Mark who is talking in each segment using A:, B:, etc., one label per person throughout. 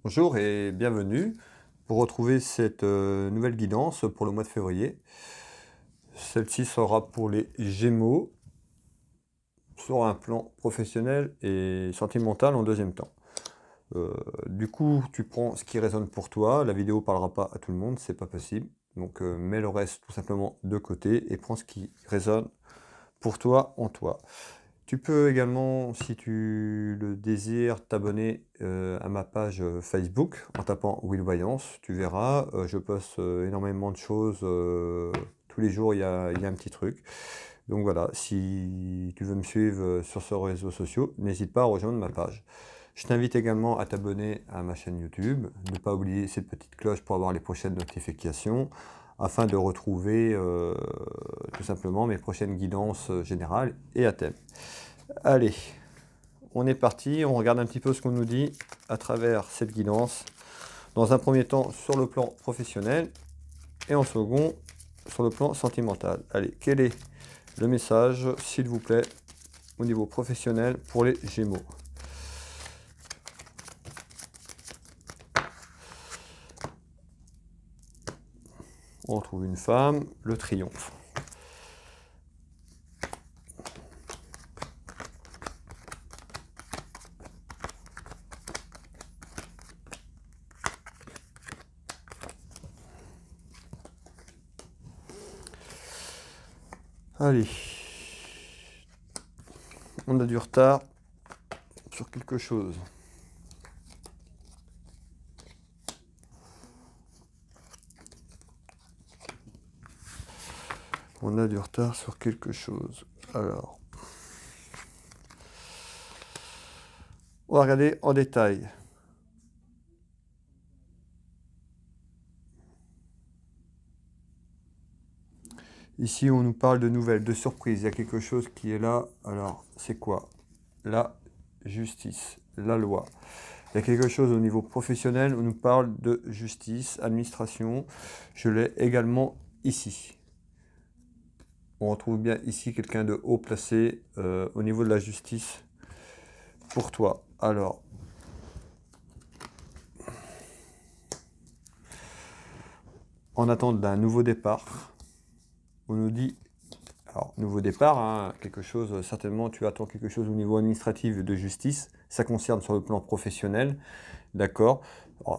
A: Bonjour et bienvenue pour retrouver cette nouvelle guidance pour le mois de février. Celle-ci sera pour les Gémeaux sur un plan professionnel et sentimental en deuxième temps. Euh, du coup, tu prends ce qui résonne pour toi. La vidéo parlera pas à tout le monde, c'est pas possible. Donc, mets le reste tout simplement de côté et prends ce qui résonne pour toi en toi. Tu peux également, si tu le désires, t'abonner à ma page Facebook en tapant Will Voyance. Tu verras, je poste énormément de choses. Tous les jours, il y a un petit truc. Donc voilà, si tu veux me suivre sur ce réseau social, n'hésite pas à rejoindre ma page. Je t'invite également à t'abonner à ma chaîne YouTube. Ne pas oublier cette petite cloche pour avoir les prochaines notifications afin de retrouver tout simplement mes prochaines guidances générales et à thème. Allez, on est parti, on regarde un petit peu ce qu'on nous dit à travers cette guidance. Dans un premier temps, sur le plan professionnel et en second, sur le plan sentimental. Allez, quel est le message, s'il vous plaît, au niveau professionnel pour les Gémeaux? On retrouve une femme, le triomphe. Allez, on a du retard sur quelque chose. On a du retard sur quelque chose. Alors, on va regarder en détail. Ici, on nous parle de nouvelles, de surprises. Il y a quelque chose qui est là. Alors, c'est quoi? La justice, la loi. Il y a quelque chose au niveau professionnel. On nous parle de justice, administration. Je l'ai également ici. On retrouve bien ici quelqu'un de haut placé au niveau de la justice pour toi. Alors, en attente d'un nouveau départ, on nous dit, alors nouveau départ, hein, quelque chose, certainement tu attends quelque chose au niveau administratif de justice, ça concerne sur le plan professionnel, d'accord?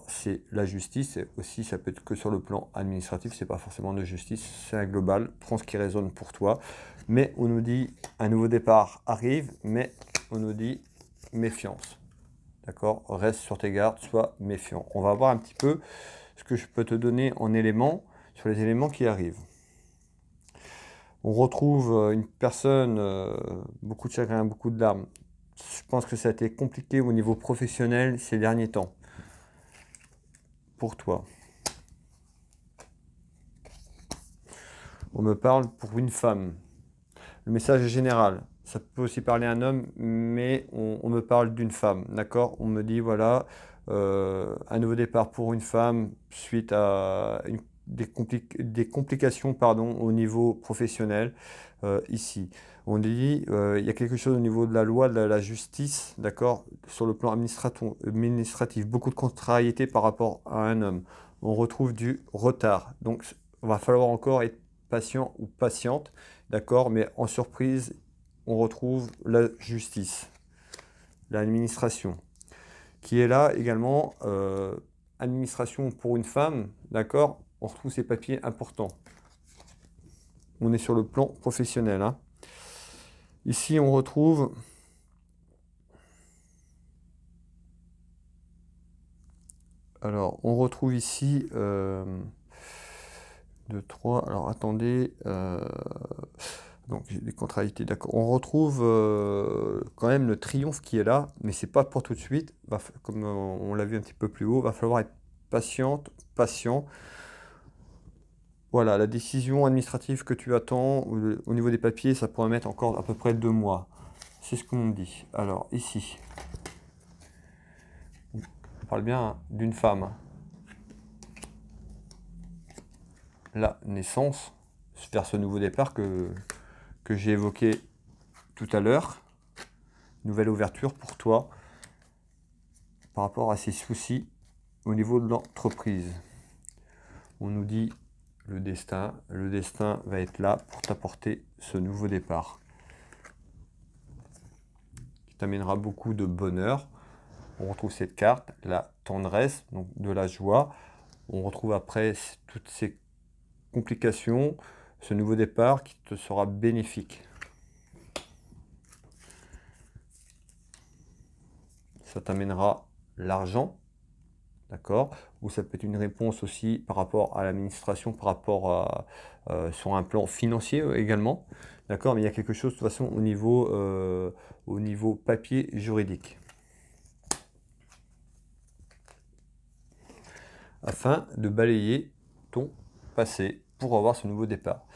A: C'est la justice, et aussi ça peut être que sur le plan administratif, c'est pas forcément de justice, c'est un global, prends ce qui résonne pour toi. Mais on nous dit un nouveau départ arrive, mais on nous dit méfiance. D'accord? Reste sur tes gardes, sois méfiant. On va voir un petit peu ce que je peux te donner en éléments sur les éléments qui arrivent. On retrouve une personne, beaucoup de chagrin, beaucoup de larmes. Je pense que ça a été compliqué au niveau professionnel ces derniers temps. Pour toi. On me parle pour une femme. Le message est général. Ça peut aussi parler à un homme, mais on me parle d'une femme. D'accord? On me dit, voilà, un nouveau départ pour une femme suite à des complications pardon, au niveau professionnel ici. On dit, il y a quelque chose au niveau de la loi, de la justice, d'accord, sur le plan administratif, beaucoup de contrariétés par rapport à un homme. On retrouve du retard. Donc, il va falloir encore être patient ou patiente, d'accord, mais en surprise, on retrouve la justice, l'administration qui est là également, administration pour une femme, d'accord, on retrouve ces papiers importants. On est sur le plan professionnel. Hein. Ici, on retrouve alors, on retrouve ici 2, 3, alors attendez, donc j'ai des contrariétés, d'accord. On retrouve quand même le triomphe qui est là, mais c'est pas pour tout de suite. Comme on l'a vu un petit peu plus haut, va falloir être patiente, patient. Voilà, la décision administrative que tu attends au niveau des papiers, ça pourrait mettre encore à peu près 2 mois. C'est ce qu'on me dit. Alors ici, on parle bien d'une femme. La naissance, vers ce nouveau départ que j'ai évoqué tout à l'heure. Nouvelle ouverture pour toi par rapport à ces soucis au niveau de l'entreprise, on nous dit le destin. Le destin va être là pour t'apporter ce nouveau départ qui t'amènera beaucoup de bonheur. On retrouve cette carte, la tendresse, donc de la joie. On retrouve après toutes ces complications, ce nouveau départ qui te sera bénéfique. Ça t'amènera l'argent, d'accord? Ou ça peut être une réponse aussi par rapport à l'administration, par rapport à, sur un plan financier également, d'accord? Mais il y a quelque chose de toute façon au niveau papier juridique. Afin de balayer ton passé pour avoir ce nouveau départ.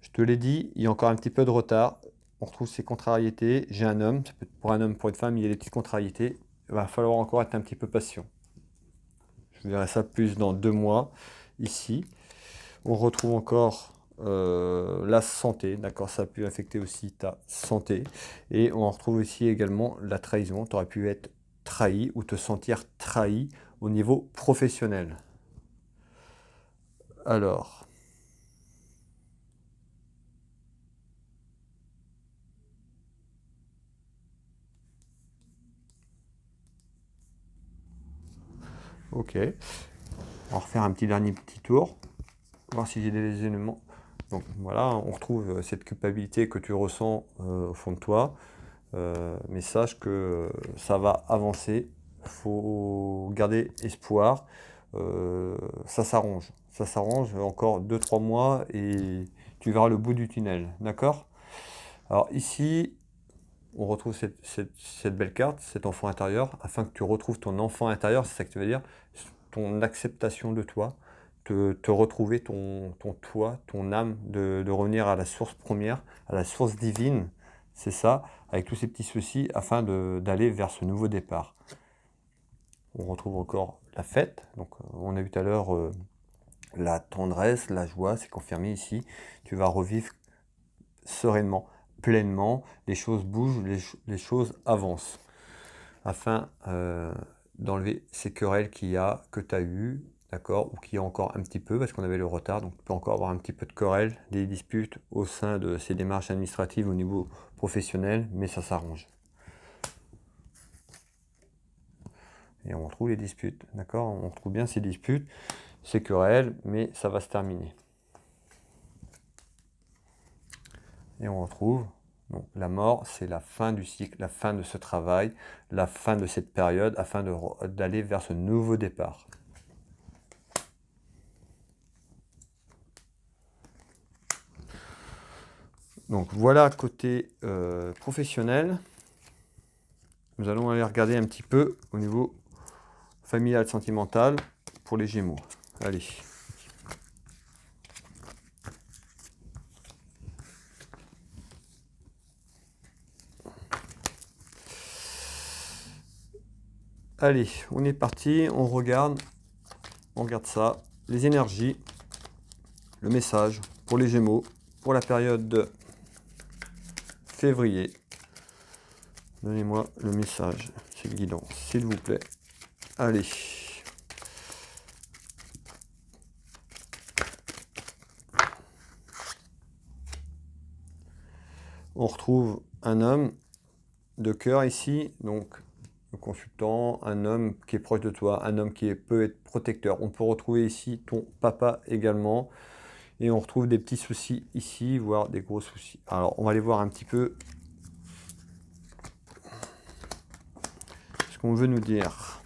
A: Je te l'ai dit, il y a encore un petit peu de retard. On retrouve ces contrariétés. J'ai un homme, ça peut être pour un homme, pour une femme, il y a des petites contrariétés. Il va falloir encore être un petit peu patient. Je verrai ça plus dans 2 mois. Ici, on retrouve encore la santé, d'accord, ça a pu affecter aussi ta santé. Et on retrouve ici également la trahison. Tu aurais pu être trahi ou te sentir trahi au niveau professionnel. Alors, ok. On va refaire un dernier petit tour, voir si j'ai des éléments. Donc voilà, on retrouve cette culpabilité que tu ressens au fond de toi. Mais sache que ça va avancer. Il faut garder espoir. Ça s'arrange. Ça s'arrange encore 2-3 mois et tu verras le bout du tunnel. D'accord? Alors ici, on retrouve cette belle carte, cet enfant intérieur, afin que tu retrouves ton enfant intérieur, c'est ça que tu veux dire, ton acceptation de toi, te retrouver ton toi, ton âme, de revenir à la source première, à la source divine, c'est ça, avec tous ces petits soucis, afin d'aller vers ce nouveau départ. On retrouve encore la fête, donc on a vu tout à l'heure la tendresse, la joie, c'est confirmé ici, tu vas revivre sereinement, pleinement, les choses bougent, les choses avancent, afin d'enlever ces querelles que tu as eues, d'accord, ou qu'il y a encore un petit peu, parce qu'on avait le retard, donc il peut encore avoir un petit peu de querelles, des disputes au sein de ces démarches administratives au niveau professionnel, mais ça s'arrange. Et on retrouve les disputes, d'accord, on retrouve bien ces disputes, ces querelles, mais ça va se terminer. Et on retrouve donc la mort, c'est la fin du cycle, la fin de ce travail, la fin de cette période, afin d'aller vers ce nouveau départ. Donc voilà côté professionnel. Nous allons aller regarder un petit peu au niveau familial, sentimental pour les Gémeaux. Allez. Allez, on est parti, on regarde ça. Les énergies, le message pour les Gémeaux, pour la période de février. Donnez-moi le message, c'est le guidance, s'il vous plaît. Allez. On retrouve un homme de cœur ici, donc le consultant, un homme qui est proche de toi, un homme qui peut être protecteur. On peut retrouver ici ton papa également. Et on retrouve des petits soucis ici, voire des gros soucis. Alors, on va aller voir un petit peu ce qu'on veut nous dire.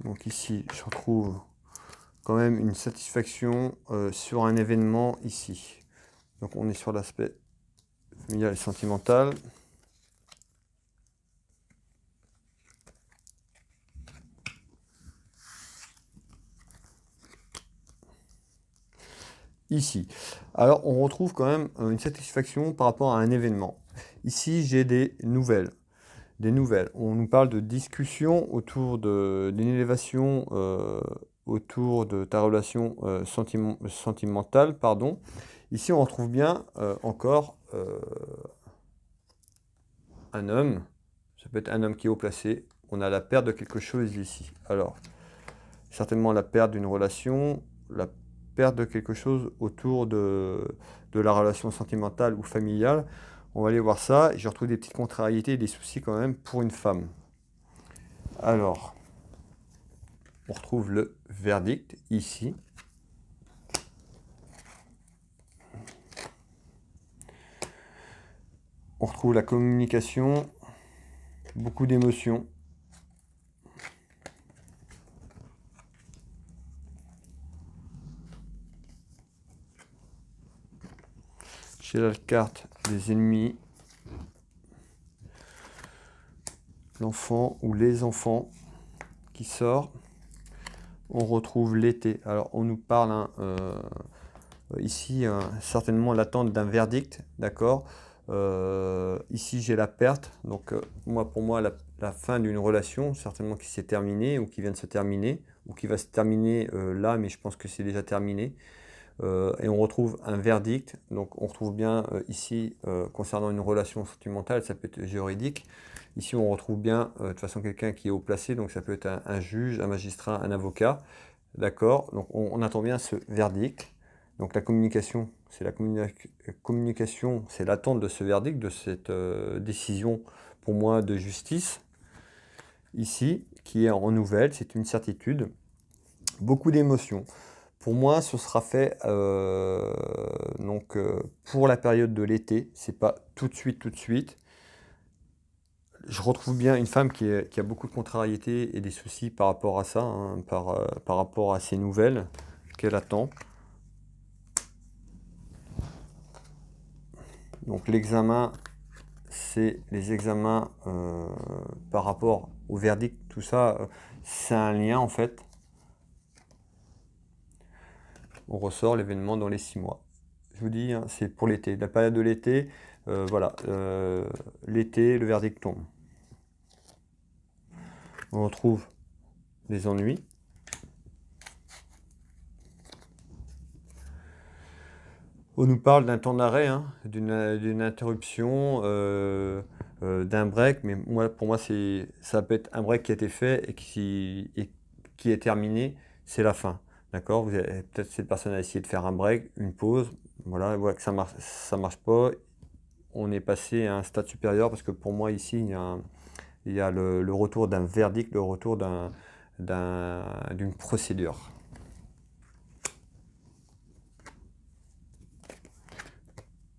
A: Donc ici, je retrouve quand même une satisfaction sur un événement ici. Donc on est sur l'aspect familial et sentimental. ici. Alors, on retrouve quand même une satisfaction par rapport à un événement. Ici, j'ai des nouvelles. Des nouvelles. On nous parle de discussion autour d'une élévation autour de ta relation sentimentale, pardon. Ici, on retrouve bien encore un homme. Ça peut être un homme qui est haut placé. On a la perte de quelque chose ici. Alors, certainement la perte d'une relation, la perte de quelque chose autour de la relation sentimentale ou familiale. On va aller voir ça. Je retrouve des petites contrariétés et des soucis quand même pour une femme. Alors, on retrouve le verdict ici. On retrouve la communication, beaucoup d'émotions. Chez la carte des ennemis, l'enfant ou les enfants qui sort. On retrouve l'été. Alors on nous parle ici certainement l'attente d'un verdict, d'accord. Ici j'ai la perte, donc pour moi la fin d'une relation, certainement qui s'est terminée ou qui vient de se terminer, ou qui va se terminer là, mais je pense que c'est déjà terminé. Et on retrouve un verdict, donc on retrouve bien ici concernant une relation sentimentale, ça peut être juridique. Ici on retrouve bien de toute façon quelqu'un qui est haut placé, donc ça peut être un juge, un magistrat, un avocat. D'accord, donc on attend bien ce verdict. Donc la communication, c'est communication, c'est l'attente de ce verdict, de cette décision pour moi de justice. Ici, qui est en nouvelle, c'est une certitude. Beaucoup d'émotions. Pour moi, ce sera fait pour la période de l'été. C'est pas tout de suite, tout de suite. Je retrouve bien une femme qui a beaucoup de contrariétés et des soucis par rapport à ça, hein, par rapport à ces nouvelles qu'elle attend. Donc l'examen, c'est les examens par rapport au verdict, tout ça, c'est un lien en fait. On ressort l'événement dans les 6 mois. Je vous dis, hein, c'est pour l'été. La période de l'été, voilà, l'été, le verdict tombe. On retrouve les ennuis. On nous parle d'un temps d'arrêt, hein, d'une interruption, d'un break, mais pour moi, ça peut être un break qui a été fait et qui est terminé, c'est la fin. D'accord? Peut-être cette personne a essayé de faire un break, une pause, voilà, elle voit que ça marche pas. On est passé à un stade supérieur parce que pour moi, ici, il y a le retour d'un verdict, le retour d'une procédure.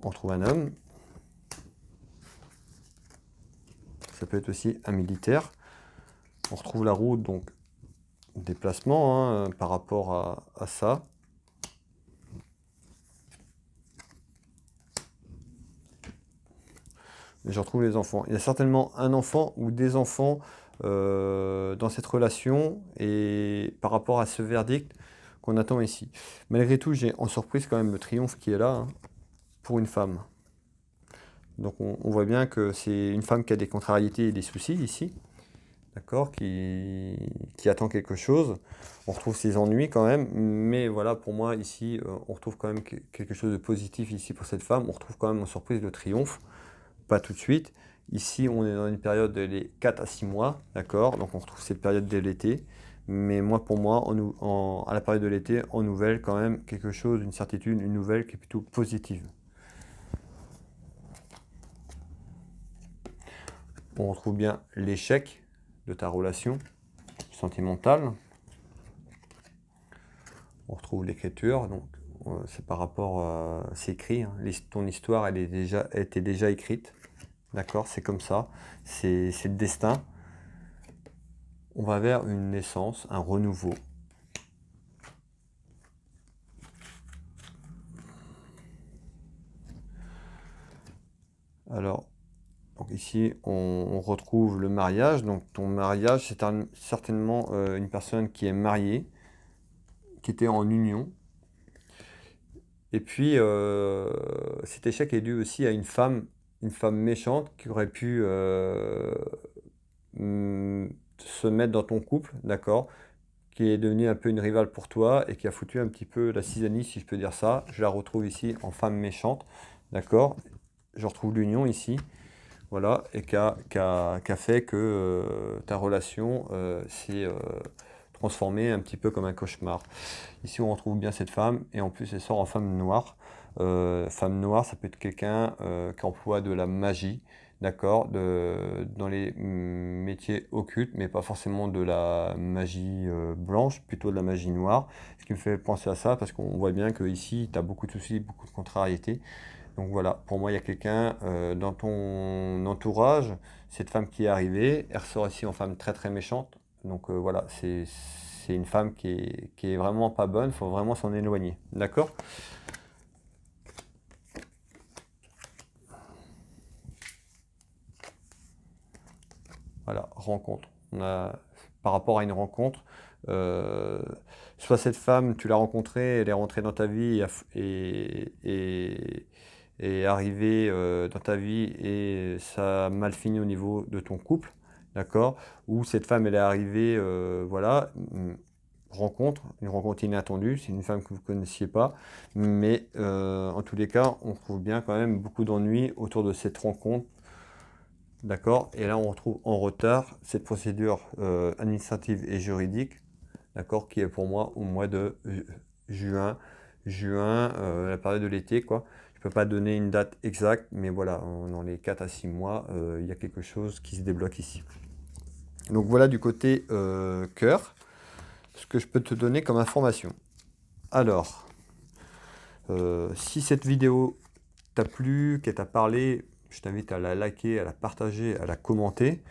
A: On trouve un homme. Ça peut être aussi un militaire. On retrouve la roue, donc déplacement par rapport à ça. Et je retrouve les enfants. Il y a certainement un enfant ou des enfants dans cette relation et par rapport à ce verdict qu'on attend ici. Malgré tout, j'ai en surprise quand même le triomphe qui est là, hein, pour une femme. Donc on voit bien que c'est une femme qui a des contrariétés et des soucis ici, d'accord, qui attend quelque chose. On retrouve ses ennuis quand même, mais voilà, pour moi ici, on retrouve quand même quelque chose de positif ici pour cette femme. On retrouve quand même en surprise le triomphe, pas tout de suite. Ici, on est dans une période de 4 à 6 mois, d'accord, donc on retrouve cette période de l'été. Mais moi, pour moi, à la période de l'été, en nouvelle, quand même, quelque chose, une certitude, une nouvelle qui est plutôt positive. On retrouve bien l'échec de ta relation sentimentale. On retrouve l'écriture, donc c'est par rapport, c'est écrit, hein, ton histoire elle était déjà écrite, d'accord, c'est comme ça, c'est le destin. On va vers une naissance, un renouveau. Alors, donc ici on retrouve le mariage, donc ton mariage c'est certainement une personne qui est mariée, qui était en union. Et puis, cet échec est dû aussi à une femme méchante qui aurait pu se mettre dans ton couple, d'accord, qui est devenue un peu une rivale pour toi et qui a foutu un petit peu la cisanie, si je peux dire ça. Je la retrouve ici en femme méchante, d'accord. Je retrouve l'union ici, voilà, et qui a fait que ta relation s'est transformée un petit peu comme un cauchemar. Ici, on retrouve bien cette femme, et en plus, elle sort en femme noire. Femme noire, ça peut être quelqu'un qui emploie de la magie, d'accord, dans les métiers occultes, mais pas forcément de la magie blanche, plutôt de la magie noire. Ce qui me fait penser à ça, parce qu'on voit bien que ici, tu as beaucoup de soucis, beaucoup de contrariétés. Donc voilà, pour moi, il y a quelqu'un dans ton entourage, cette femme qui est arrivée, elle ressort ici en femme très très méchante. Donc voilà, c'est une femme qui est vraiment pas bonne, il faut vraiment s'en éloigner. D'accord? Voilà, rencontre. On a, par rapport à une rencontre, euh, soit cette femme, tu l'as rencontrée, elle est rentrée dans ta vie et est arrivée dans ta vie et ça a mal fini au niveau de ton couple, d'accord? Ou cette femme, elle est arrivée, voilà, une rencontre inattendue, c'est une femme que vous ne connaissiez pas, mais en tous les cas, on trouve bien quand même beaucoup d'ennuis autour de cette rencontre. D'accord? Et là, on retrouve en retard cette procédure administrative et juridique, d'accord, qui est pour moi au mois de juin, la période de l'été, quoi. Je ne peux pas donner une date exacte, mais voilà, dans les 4 à 6 mois, il y a quelque chose qui se débloque ici. Donc voilà du côté cœur, ce que je peux te donner comme information. Alors, si cette vidéo t'a plu, qu'elle t'a parlé, je t'invite à la liker, à la partager, à la commenter.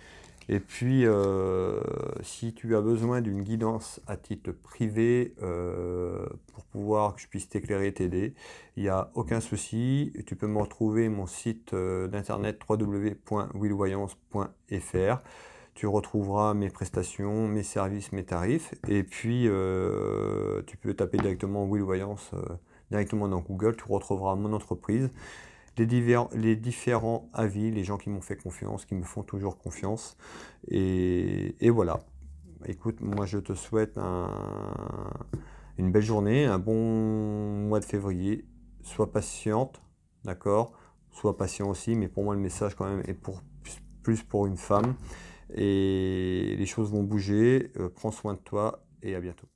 A: Et puis, si tu as besoin d'une guidance à titre privé pour pouvoir que je puisse t'éclairer, t'aider, il n'y a aucun souci. Tu peux me retrouver mon site d'internet www.willvoyance.fr. Tu retrouveras mes prestations, mes services, mes tarifs. Et puis, tu peux taper directement Will Voyance directement dans Google. Tu retrouveras mon entreprise, les différents avis, les gens qui m'ont fait confiance, qui me font toujours confiance. Et voilà. Écoute, moi je te souhaite une belle journée, un bon mois de février. Sois patiente, d'accord? Sois patient aussi, mais pour moi le message quand même est plus pour une femme. Et les choses vont bouger. Prends soin de toi et à bientôt.